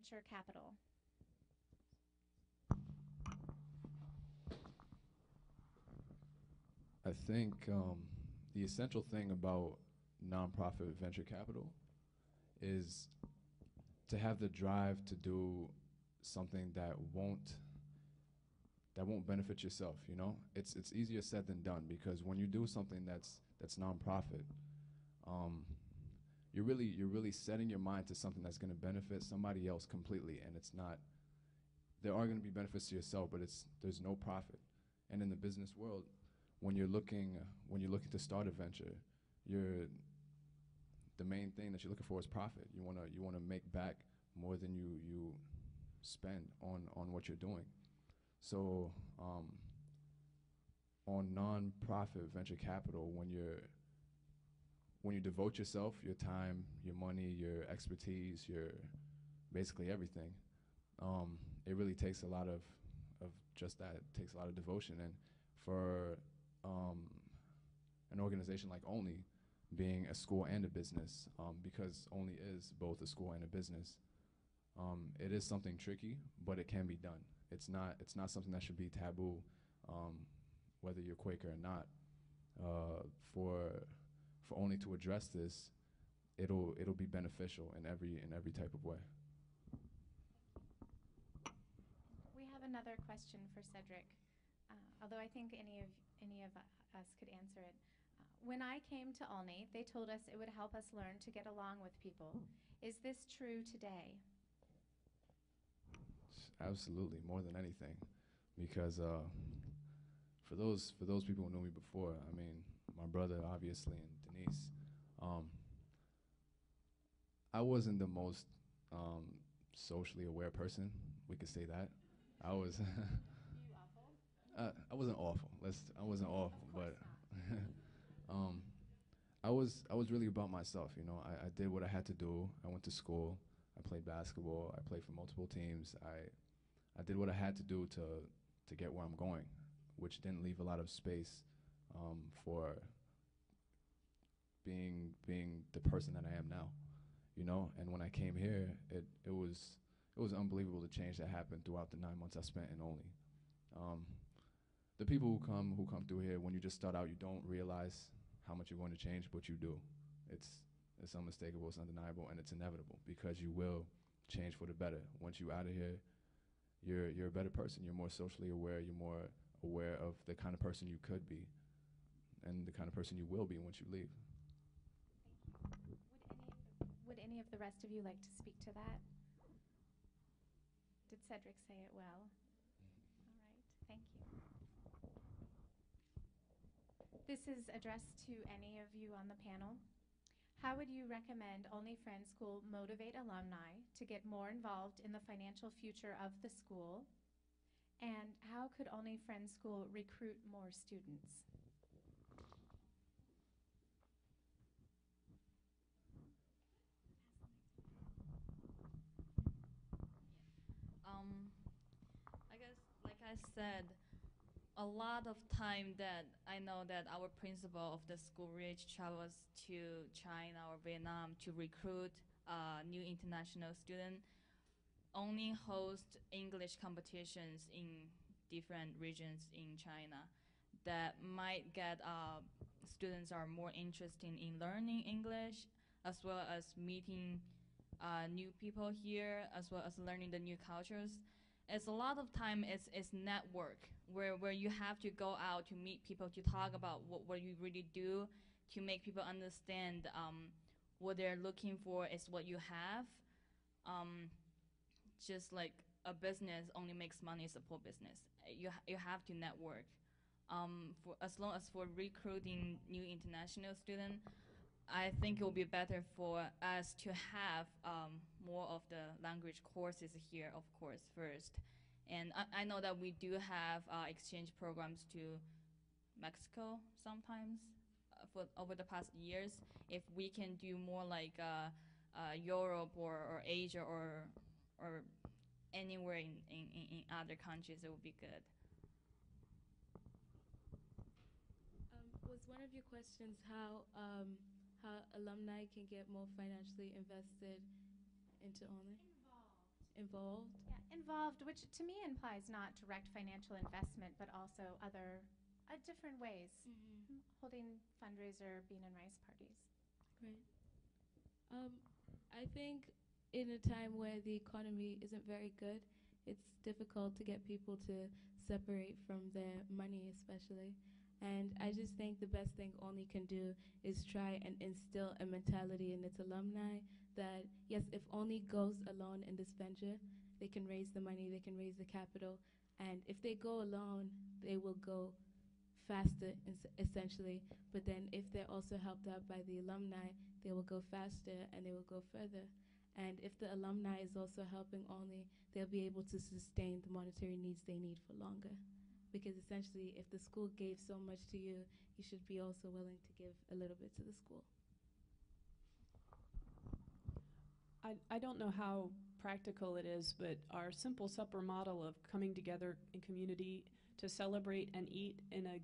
venture capital? I think the essential thing about nonprofit venture capital is to have the drive to do something that won't benefit yourself. You know, it's easier said than done, because when you do something that's nonprofit, you're really setting your mind to something that's going to benefit somebody else completely, and it's not. There are going to be benefits to yourself, but there's no profit. And in the business world, when you're looking to start a venture, the main thing that you're looking for is profit. You wanna make back more than you spend on what you're doing. So on non-profit venture capital, when you devote yourself, your time, your money, your expertise, your basically everything, it really takes a lot of just that. It takes a lot of devotion. And for an organization like Olney, being a school and a business, because Olney is both a school and a business, it is something tricky, but it can be done. It's not something that should be taboo, whether you're Quaker or not. For Olney to address this, it'll be beneficial in every type of way. We have another question for Cedrick, although I think any of us could answer it. When I came to Olney, they told us it would help us learn to get along with people. Is this true today? Absolutely, more than anything, because for those people who knew me before, I mean, my brother obviously and Denise, I wasn't the most socially aware person. We could say that. I was. I wasn't awful. I wasn't awful, but I was really about myself. You know, I did what I had to do. I went to school. I played basketball. I played for multiple teams. I did what I had to do to get where I'm going, which didn't leave a lot of space for being the person that I am now. You know, and when I came here, it was unbelievable the change that happened throughout the 9 months I spent in Olney. The people who come through here, when you just start out, you don't realize how much you're going to change, but you do. It's unmistakable, it's undeniable, and it's inevitable, because you will change for the better. Once you're out of here, you're a better person. You're more socially aware. You're more aware of the kind of person you could be and the kind of person you will be once you leave. Would any of the rest of you like to speak to that? Did Cedrick say it well? All right, thank you. This is addressed to any of you on the panel. How would you recommend Olney Friends School motivate alumni to get more involved in the financial future of the school? And how could Olney Friends School recruit more students? I guess, like I said, a lot of time that I know that our principal of the school really travels to China or Vietnam to recruit new international students, only host English competitions in different regions in China that might get students are more interested in learning English, as well as meeting new people here, as well as learning the new cultures. It's a lot of time it's network where you have to go out to meet people, to talk about what you really do, to make people understand what they're looking for is what you have. Just like a business only makes money is a poor business. You have to network. For as long as for recruiting new international students, I think it will be better for us to have more of the language courses here, of course, first. And I know that we do have exchange programs to Mexico sometimes for over the past years. If we can do more like Europe or Asia or anywhere in other countries, it would be good. Was one of your questions how alumni can get more financially invested into Olney? involved? Yeah, involved, which to me implies not direct financial investment, but also other different ways. Holding fundraiser, bean and rice parties. Right. I think in a time where the economy isn't very good, it's difficult to get people to separate from their money, especially. And I just think the best thing Olney can do is try and instill a mentality in its alumni that, yes, if Olney goes alone in this venture, they can raise the money, they can raise the capital, and if they go alone, they will go faster, essentially. But then if they're also helped out by the alumni, they will go faster and they will go further. And if the alumni is also helping Olney, they'll be able to sustain the monetary needs they need for longer. Because essentially, if the school gave so much to you, you should be also willing to give a little bit to the school. I don't know how practical it is, but our simple supper model of coming together in community to celebrate and eat in a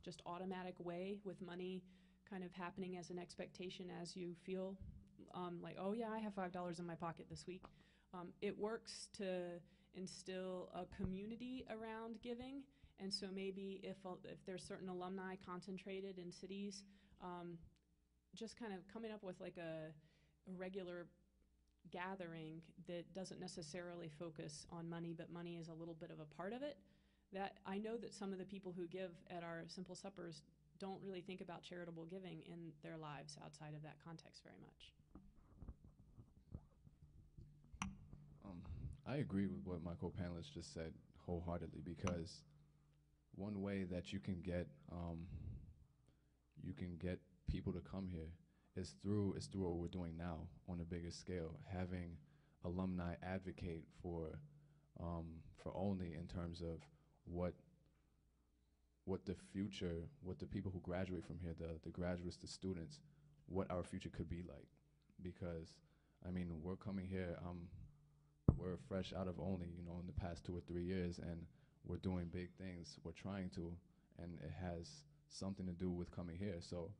just automatic way with money kind of happening as an expectation as you feel like, oh yeah, I have $5 in my pocket this week. It works to instill a community around giving, and so maybe if there's certain alumni concentrated in cities, just kind of coming up with like a regular gathering that doesn't necessarily focus on money, but money is a little bit of a part of it. That I know that some of the people who give at our simple suppers don't really think about charitable giving in their lives outside of that context very much. I agree with what my co-panelists just said wholeheartedly, because one way that you can get people to come here is through what we're doing now on a bigger scale, having Alumni advocate for Olney in terms of what the future, what the people who graduate from here, the graduates, the students, what our future could be like. Because, I mean, we're coming here, we're fresh out of Olney, you know, in the past 2 or 3 years, and we're doing big things, we're trying to, and it has something to do with coming here. So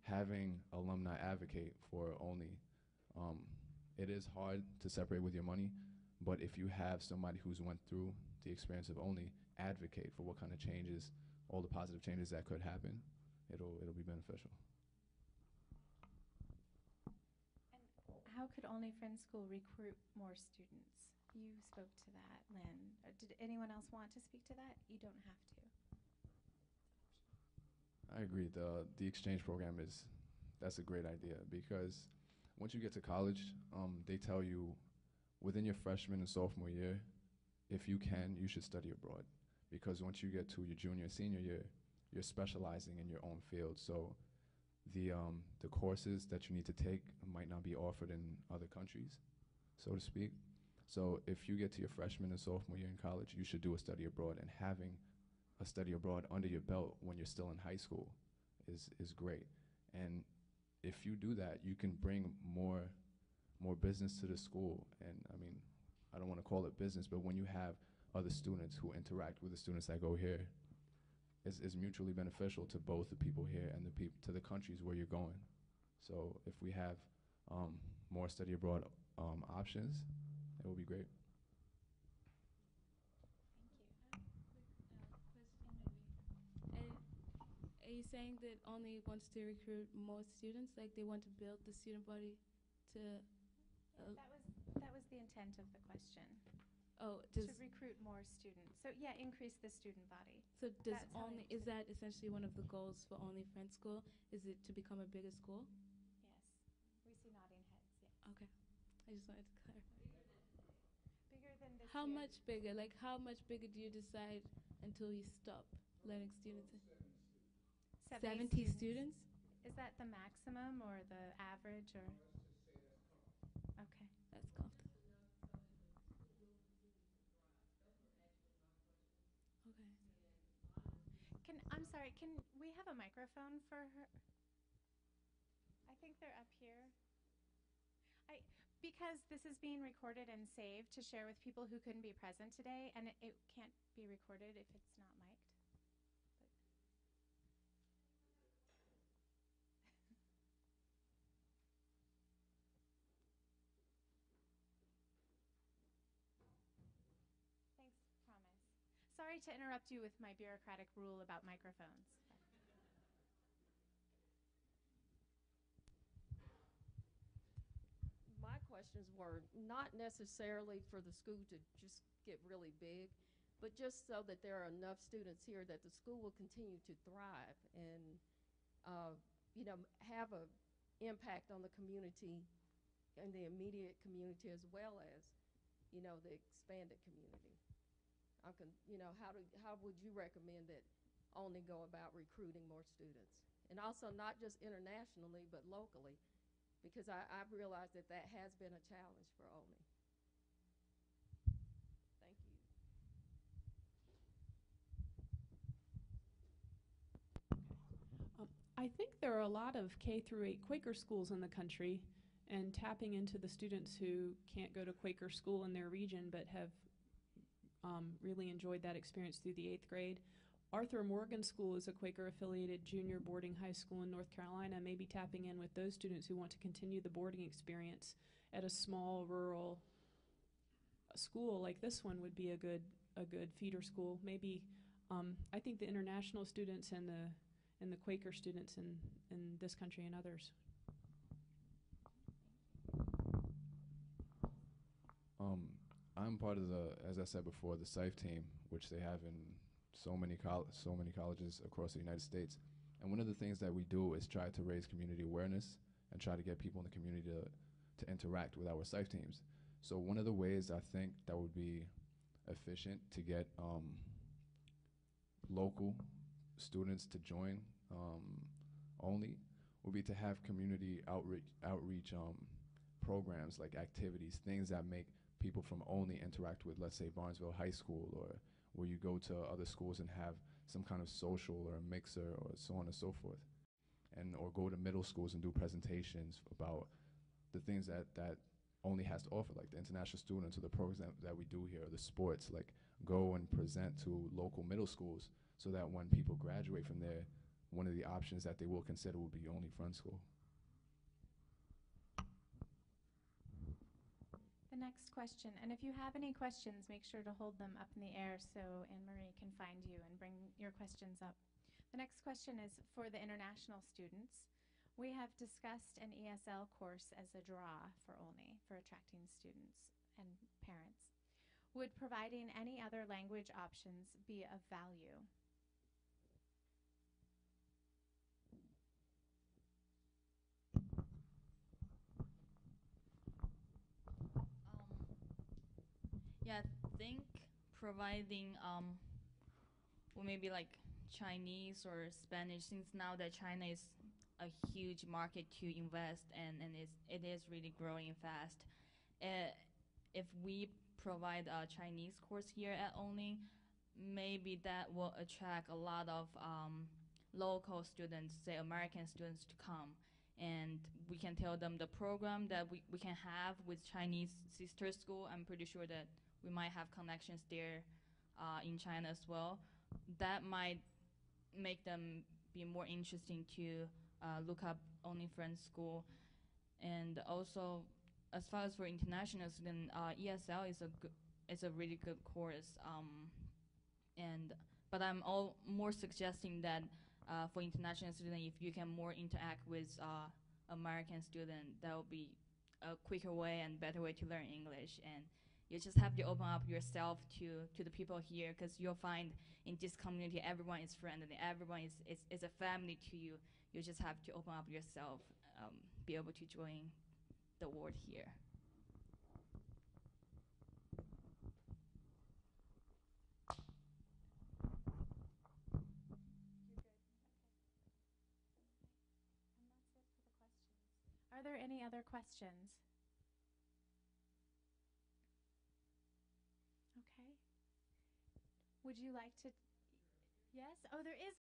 having Alumni advocate for Olney, it is hard to separate with your money, but if you have somebody who's went through the experience of Olney advocate for what kind of changes, all the positive changes that could happen, it'll be beneficial. And how could Olney Friends School recruit more students? You spoke to that, Lynn. Did anyone else want to speak to that? You don't have to. I agree. The exchange program that's a great idea, because once you get to college, they tell you within your freshman and sophomore year, if you can, you should study abroad, because once you get to your junior and senior year, you're specializing in your own field. So the courses that you need to take might not be offered in other countries, so to speak. So if you get to your freshman and sophomore year in college, you should do a study abroad, and having a study abroad under your belt when you're still in high school is great. And if you do that, you can bring more business to the school. And I mean, I don't want to call it business, but when you have other students who interact with the students that go here, it's mutually beneficial to both the people here and to the countries where you're going. So if we have more study abroad options, it will be great. Are you saying that Olney wants to recruit more students, like they want to build the student body to? That was the intent of the question. Oh, To recruit more students. So yeah, increase the student body. So does That's how I Olney, is that essentially one of the goals for Olney Friends School? Is it to become a bigger school? Yes. We see nodding heads, yes. Okay. I just wanted to clarify. Bigger than this How year. much bigger? Like how much bigger do you decide until you stop letting students in? 70 students? Is that the maximum or the average or? Okay. That's comfortable. Okay. I'm sorry, can we have a microphone for her? I think they're up here. Because this is being recorded and saved to share with people who couldn't be present today, and it can't be recorded if it's not mic'd. sorry to interrupt you with my bureaucratic rule about microphones. My questions were not necessarily for the school to just get really big, but just so that there are enough students here that the school will continue to thrive and, have a impact on the community and the immediate community as well as, the expanded community. How would you recommend that Olney go about recruiting more students? And also not just internationally, but locally, because I've realized that has been a challenge for Olney. Thank you. I think there are a lot of K through 8 Quaker schools in the country, and tapping into the students who can't go to Quaker school in their region but have really enjoyed that experience through the 8th grade. Arthur Morgan School is a Quaker-affiliated junior boarding high school in North Carolina. Maybe tapping in with those students who want to continue the boarding experience at a small rural school like this one would be a good feeder school. Maybe I think the international students and the Quaker students in this country and others. I'm part of as I said before, the SIFE team, which they have in so many colleges across the United States. And one of the things that we do is try to raise community awareness and try to get people in the community to interact with our SIFE teams. So one of the ways I think that would be efficient to get local students to join Olney would be to have community outreach programs, like activities, things that make people from Olney interact with, let's say, Barnesville High School, or where you go to other schools and have some kind of social or a mixer or so on and so forth. Or go to middle schools and do presentations about the things that Olney has to offer, like the international students or the programs that we do here, or the sports, like go and present to local middle schools so that when people graduate from there, one of the options that they will consider will be Olney Friends School. The next question, and if you have any questions, make sure to hold them up in the air so Anne-Marie can find you and bring your questions up. The next question is for the international students. We have discussed an ESL course as a draw for Olney for attracting students and parents. Would providing any other language options be of value? Yeah, I think providing, well, maybe like Chinese or Spanish, since now that China is a huge market to invest and it is really growing fast. If we provide a Chinese course here at Olney, maybe that will attract a lot of local students, say American students, to come. And we can tell them the program that we can have with Chinese sister school. I'm pretty sure that we might have connections there in China as well. That might make them be more interesting to look up Olney Friends School. And also, as far as for international students, ESL is a really good course. But I'm more suggesting that for international students, if you can more interact with American students, that will be a quicker way and better way to learn English. And you just have to open up yourself to the people here, because you'll find in this community everyone is friendly, everyone is a family to you. You just have to open up yourself, be able to join the world here. Are there any other questions? Okay. Would you like to? Yes? Oh, there is